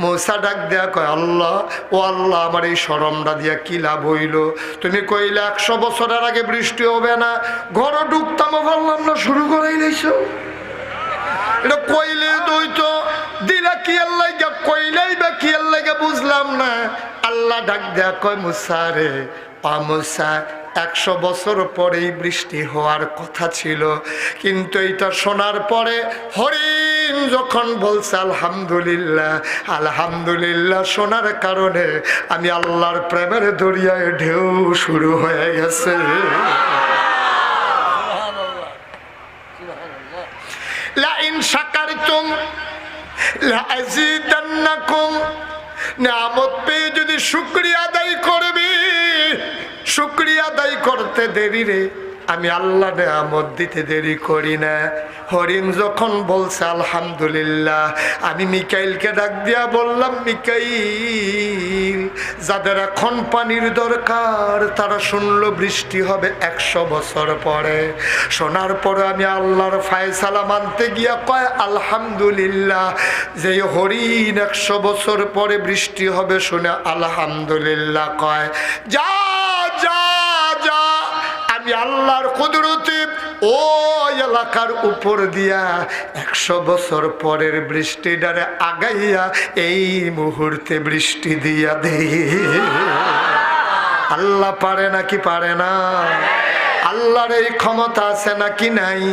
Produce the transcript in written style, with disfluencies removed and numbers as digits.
মূসা ডাক দেয়া কয়, আল্লাহ ও আল্লাহ, আমার এই শরমটা দিয়া কি লাভ হইল? তুমি কইলে 100 বছরের আগে বৃষ্টি হবে না, ঘরে ঢুকতামও পারলাম না, শুরু করাই দিয়েছো। এটা কইলে দইতো দিলা কি আল্লাহ, কইলেই বা কি আল্লাহ বুঝলাম না। আল্লাহ ডাক দেয়া কয়, মূসা রে, মূসা 100 বছর পরেই বৃষ্টি হওয়ার কথা ছিল, কিন্তু এটা শোনার পরে হরিণ যখন বলছে আলহামদুলিল্লাহ আলহামদুলিল্লাহ শোনার কারণে আমি আল্লাহর প্রেমের দরিয়ায় ঢেউ শুরু হয়ে গেছে। লা ইন শাকারতুম লা আযীদান্নাকুম, নিয়ামত পেয়ে যদি শুকরিয়া আদায় করবি, শুকরিয়া আদায় করতে দেরি রে, আমি আল্লাহ নিয়ামত দিতে দেরি করি না। হরিণ যখন বলছে আলহামদুলিল্লাহ, আমি মিকাইলকে ডাক দিয়া বললাম, মিকাইল, যাদের এখন পানির দরকার তারা শুনলো বৃষ্টি হবে 100 বছর পরে। শোনার পরে আমি আল্লাহর ফায়সালা মানতে গিয়া কয় আলহামদুলিল্লাহ। যে হরিণ 100 বছর পরে বৃষ্টি হবে শুনে আলহামদুলিল্লাহ কয়, যা যা যা, আমি আল্লাহর কুদরতে ও এলাকার উপর দিয়া 100 বছর পরের বৃষ্টিটারে আগাইয়া এই মুহূর্তে বৃষ্টি দিয়া দেই। আল্লাহ পারে নাকি পারে না? আল্লাহর এই ক্ষমতা আছে নাকি নাই?